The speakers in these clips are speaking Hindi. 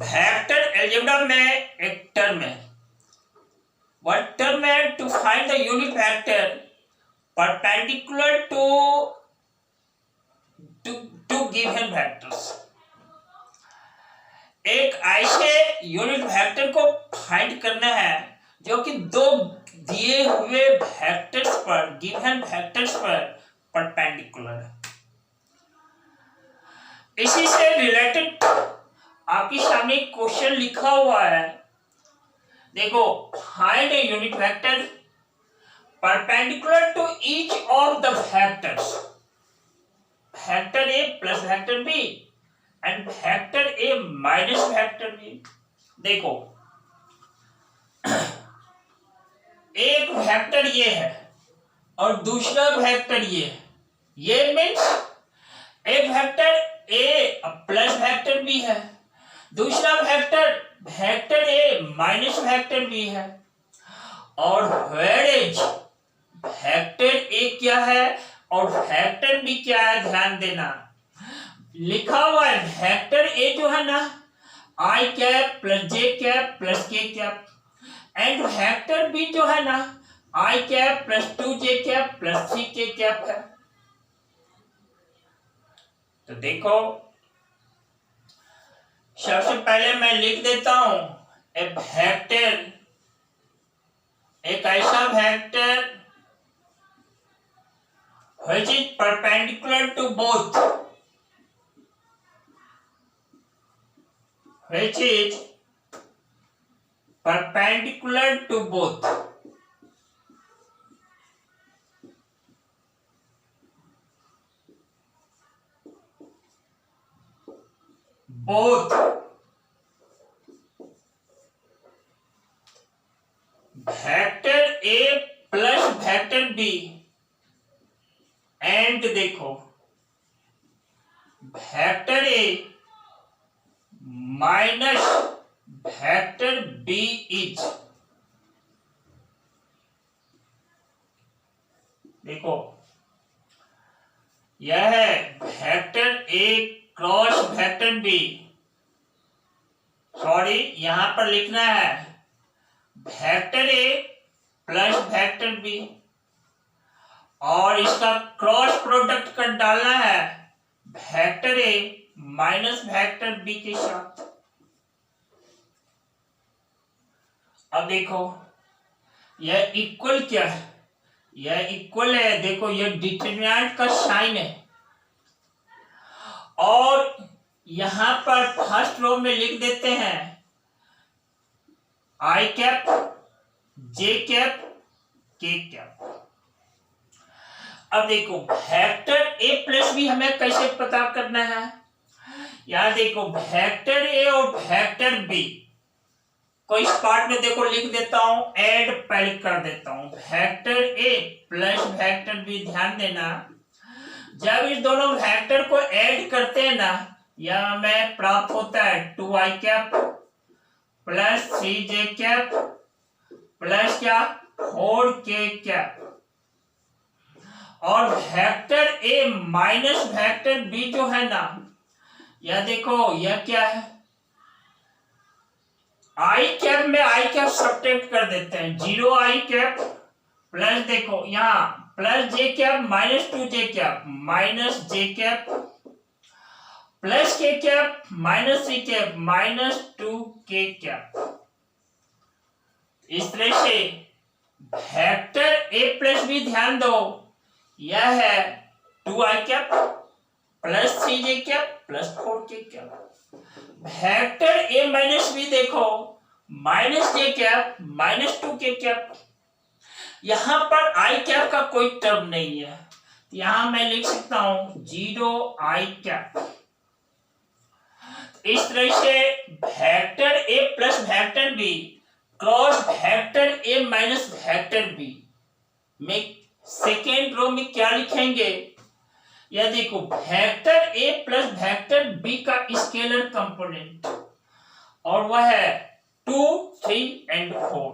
वेक्टर अलजेब्रा में एक टर्म है। व्हाट टर्म है? To find the unit vector perpendicular to given vectors. एक ऐसे यूनिट वेक्टर को फाइंड करना है जो कि दो दिए हुए वेक्टर्स पर, गिवन वेक्टर्स पर परपेंडिकुलर है। इसी से रिलेटेड आपके सामने क्वेश्चन लिखा हुआ है। देखो, find a unit vector perpendicular to each of the vectors, vector A plus vector B and vector A minus vector B. देखो, एक वेक्टर ये है और दूसरा वेक्टर ये है। ये मीन्स एक vector A plus vector B है, दूसरा vector A minus vector B है। और वेरेज वेक्टर ए क्या है और वेक्टर बी क्या है, ध्यान देना। लिखा हुआ है वेक्टर ए जो है ना, i cap plus j cap plus k cap, and vector B जो है ना, i cap plus 2j cap plus 3k cap है। तो देखो, सबसे पहले मैं लिख देता हूं ए वेक्टर, एक ऐसा vector which is perpendicular to both, which is perpendicular to both, both vector A plus vector B and देखो vector A minus vector B is, देखो यह है vector A cross vector B, sorry यहां पर लिखना है vector A plus vector B और इसका क्रॉस प्रोडक्ट कर डालना है vector A minus vector B के साथ। अब देखो यह इक्वल क्या है, यह इक्वल है। देखो यह डिटरमिनेंट का साइन है और यहां पर फर्स्ट रो में लिख देते हैं आई कैप जे कैप के कैप। अब देखो वेक्टर ए प्लस बी हमें कैसे पता करना है, यहां देखो वेक्टर ए और वेक्टर बी को इस पार्ट में देखो लिख देता हूं, ऐड पहले कर देता हूं vector A plus vector B. ध्यान देना, जब इस दोनों वेक्टर को ऐड करते हैं ना, यह हमें प्राप्त होता है 2i cap plus 3j cap plus क्या 4k कैप। और vector A minus vector B जो है ना, यह देखो यह क्या है, आई कैप में आई कैप सब्ट्रैक्ट कर देते हैं, 0i कैप प्लस देखो यहां plus j cap minus 2j cap minus j cap plus k cap minus 3 cap minus 2k cap. इस तरह से वेक्टर ए प्लस बी, ध्यान दो, यह है 2i cap plus 3j cap plus 4k cap. Vector A minus B देखो minus j cap minus 2k cap. यहां पर i कैप का कोई टर्म नहीं है, यहां मैं लिख सकता हूं 0i कैप। इस तरह से vector A plus vector B cross vector A minus vector B में सेकेंड रो में क्या लिखेंगे, यह देखो vector A plus vector B का स्केलर कंपोनेंट और वह है 2, 3 एंड 4।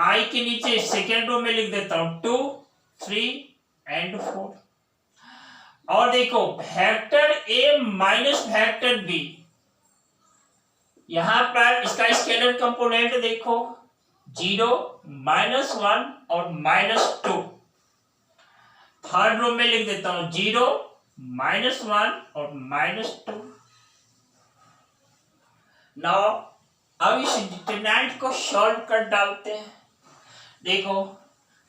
आई के नीचे सेकेंड रो में लिख देता हूं 2, 3 एंड 4। और देखो vector A minus vector B यहां पर इसका स्केलर कंपोनेंट देखो 0, -1 और -2। थर्ड रो में लिख देता हूं 0, -1 और -2। नाउ अब इस डिटरमिनेंट को सॉल्व कर डालते हैं। देखो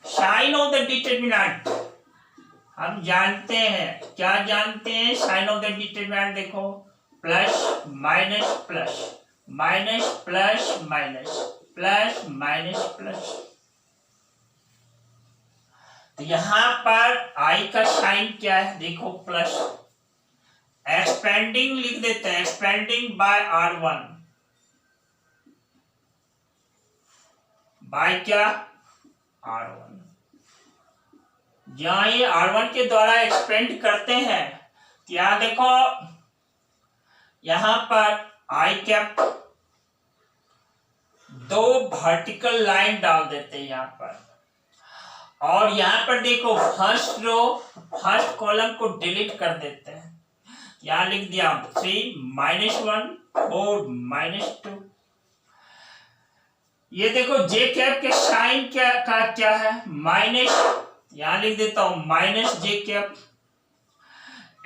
साइन ऑफ द डिटरमिनेंट हम जानते हैं, क्या जानते हैं साइन ऑफ द डिटरमिनेंट? देखो plus minus plus minus plus minus plus minus plus. तो यहां पर आई का साइन क्या है? देखो प्लस, एक्सपेंडिंग लिख देते हैं, एक्सपेंडिंग बाय R1, बाय क्या? R1। जहां ये R1 के द्वारा एक्सपेंड करते हैं, क्या देखो यहां पर आई कैप दो वर्टिकल लाइन डाल देते हैं यहां पर, और यहां पर देखो फर्स्ट रो फर्स्ट कॉलम को डिलीट कर देते हैं। यहां लिख दिया 3 -1 4 -2। ये देखो जे कैप के साइन क्या है? माइनस, यहां लिख देता हूं माइनस जे कैप।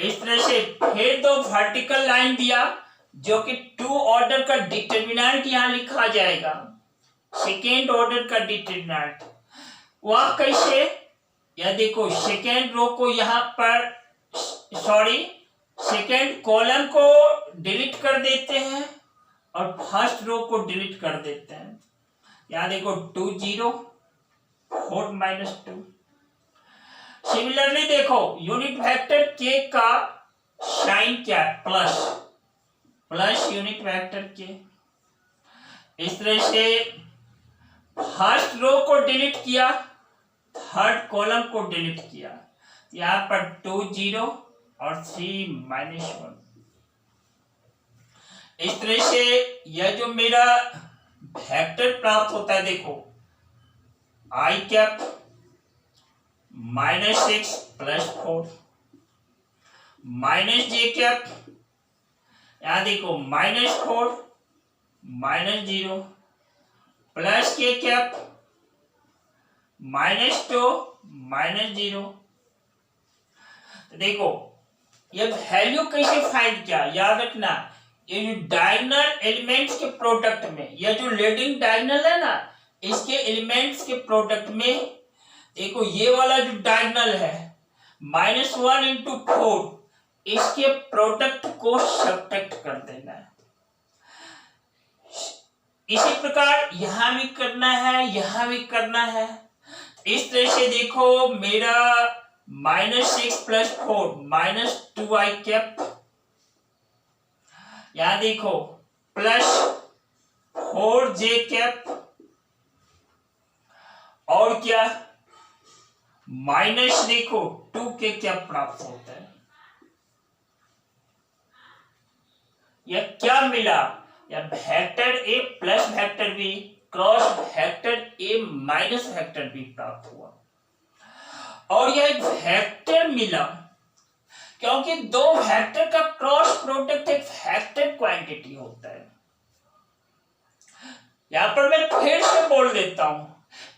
इस तरह से फिर दो वर्टिकल लाइन दिया जो कि 2 ऑर्डर का डिटरमिनेंट यहां लिखा जाएगा, सेकेंड ऑर्डर का डिटरमिनेंट। वह कैसे? या देखो सेकेंड रो को यहां पर सेकेंड कॉलम को डिलीट कर देते हैं और फर्स्ट रो को डिलीट कर देते हैं। यहां देखो 2 0 4 -2। सिमिलरली देखो यूनिट वेक्टर के का साइन क्या है? प्लस, प्लस यूनिट वेक्टर के। इस तरह से फर्स्ट रो को डिलीट किया, थर्ड कॉलम को डिलीट किया। यहां पर 2 0 और 3 -1। इस तरह से यह जो मेरा वेक्टर प्राप्त होता है, देखो आई कैप -6 + 4 माइनस जे कैप, यहां देखो -4 -0 प्लस के कैप -2 -0। देखो ये वैल्यू कैसे फाइंड किया? याद रखना, ये जो डायगोनल एलिमेंट्स के प्रोडक्ट में, ये जो लीडिंग डायगोनल है ना, इसके एलिमेंट्स के प्रोडक्ट में देखो ये वाला जो डायगोनल है -1 × 4, इसके प्रोडक्ट को सब्ट्रैक्ट कर देना है। इसी प्रकार यहां भी करना है, यहां भी करना है। इस तरह से देखो मेरा -6 + 4 -2i कैप, यहां देखो +4j कैप, और क्या माइनस देखो 2k कैप प्राप्त होता है। यह क्या मिला? या vector A plus vector B cross vector A minus vector B प्राप्त हुआ। और यह एक वेक्टर मिला क्योंकि दो वेक्टर का क्रॉस प्रोडक्ट एक वेक्टर क्वांटिटी होता है। यहां पर मैं फिर से बोल देता हूं,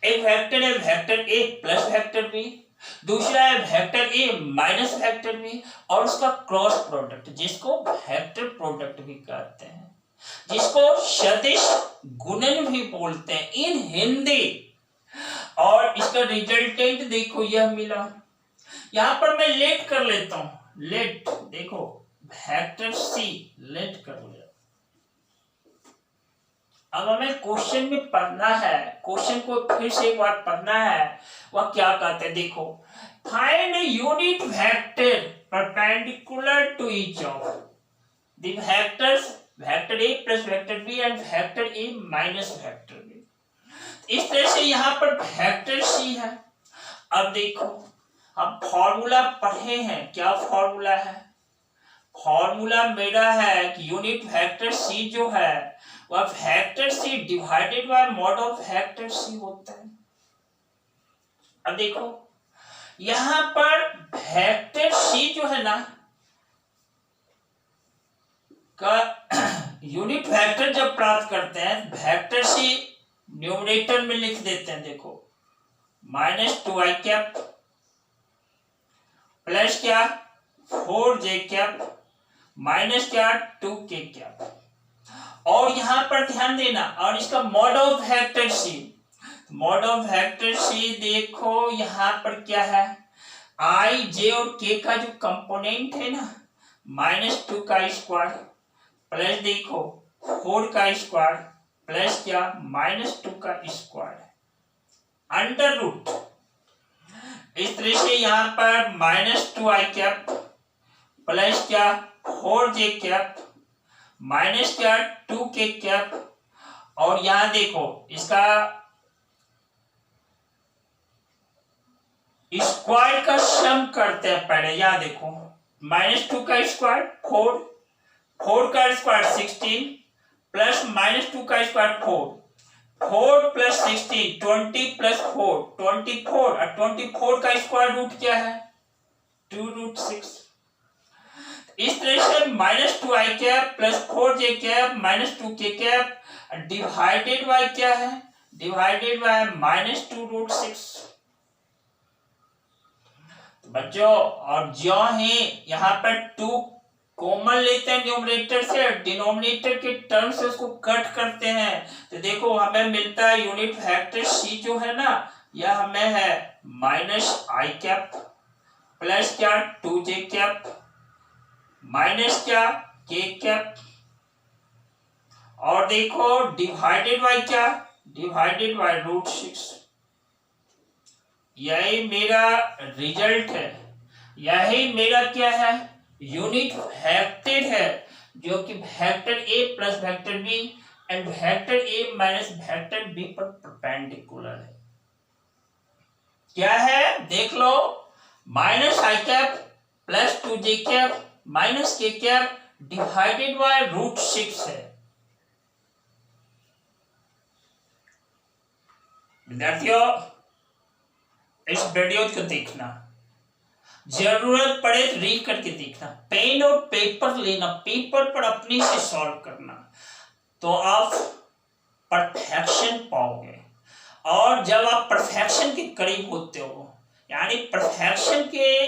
एक वेक्टर है vector A plus vector B, दूसरा है vector A minus vector B, और उसका क्रॉस प्रोडक्ट जिसको वेक्टर प्रोडक्ट भी कहते हैं, जिसको सदिश गुणन भी बोलते हैं इन हिंदी। और इसका रिजल्टेंट देखो यह मिला। यहां पर मैं लेट कर लेता हूं, लेट देखो वेक्टर सी लेट कर लिया। अब हमें क्वेश्चन में पढ़ना है, क्वेश्चन को फिर से एक बार पढ़ना है। वह क्या कहते हैं? देखो find unit vector perpendicular to each of the vectors vector A plus vector B and vector A minus vector B. इस तरह से यहां पर वेक्टर सी है। अब देखो हम फॉर्मूला पढ़े हैं, क्या फॉर्मूला है? फॉर्मूला मेरा है कि यूनिट वेक्टर सी जो है वह vector C divided by mod of vector C होता है। अब देखो यहां पर वेक्टर सी जो है ना का यूनिट वेक्टर जब प्राप्त करते हैं वेक्टर सी न्यूमरेटर में लिख देते हैं, देखो -2i कैप प्लस क्या 4j कैप माइनस क्या 2k कैप। और यहां पर ध्यान देना, और इसका mod of vector C, mod of vector C देखो यहां पर क्या है, i j और k का जो कंपोनेंट है ना -2 का स्क्वायर प्लस देखो 4 का स्क्वायर प्लस क्या -2 का स्क्वायर अंडर रूट। इस तरह से यहाँ पर -2i कैप प्लस क्या 4j कैप माइनस क्या 2k कैप। और यहां देखो इसका स्क्वायर का सम करते हैं पहले। यहां देखो -2 का स्क्वायर 4 का स्क्वायर 16 प्लस -2 का स्क्वायर 4 प्लस 16 20 प्लस 4 24 और 24 का स्क्वायर रूट क्या है 2√6। इस तरह से -2i cap plus 4j cap -2k cap divided by क्या है, डिवाइडेड बाय -2√6। बच्चों और जो है यहाँ पर 2 कॉमन लेते हैं न्यूमरेटर से, डिनोमिनेटर के टर्म से उसको कट करते हैं, तो देखो हमें मिलता है यूनिट वेक्टर सी जो है ना यह हमें है -i कैप प्लस क्या 2j कैप माइनस क्या k कैप। और देखो डिवाइडेड बाय क्या, डिवाइडेड बाय √6। यही मेरा रिजल्ट है, यही मेरा क्या है यूनिट वेक्टर है, जो कि vector a plus vector b and vector a minus vector b पर परपेंडिकुलर है। क्या है देख लो, -i cap plus 2j cap minus k cap divided by √6 है। विद्यार्थियों इस वीडियो को देखना, जरूरत पड़े तो रीड करके देखना, पेन और पेपर लेना, पेपर पर अपने से सॉल्व करना, तो आप परफेक्शन पाओगे। और जब आप परफेक्शन के करीब होते हो यानी परफेक्शन के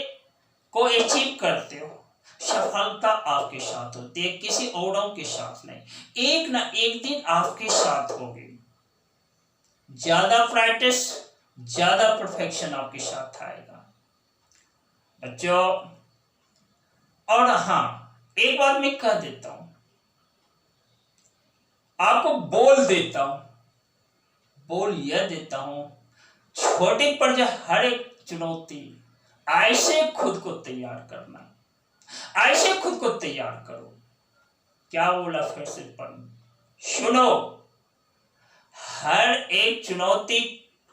को अचीव करते हो, सफलता आपके साथ होती है, किसी औरों के साथ नहीं। एक ना एक दिन आपके साथ होगी। ज्यादा प्रैक्टिस ज्यादा परफेक्शन आपके साथ आएगा बच्चों। और हाँ एक बात मैं कह देता हूं, आपको बोल देता हूं, बोल यह देता हूं, छोटी पर जो हर एक चुनौती ऐसे खुद को तैयार करना, ऐसे खुद को तैयार करो। क्या बोला फिर से पढ़ सुनो, हर एक चुनौती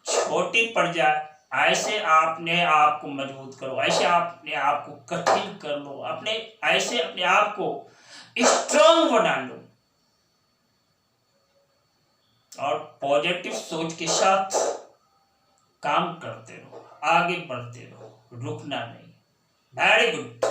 छोटी पड़ जाए ऐसे अपने आप को मजबूत करो, ऐसे अपने आप को कठिन कर लो, अपने ऐसे अपने आप को स्ट्रांग बना लो और पॉजिटिव सोच के साथ काम करते रहो, आगे बढ़ते रहो, रुकना नहीं। Very good.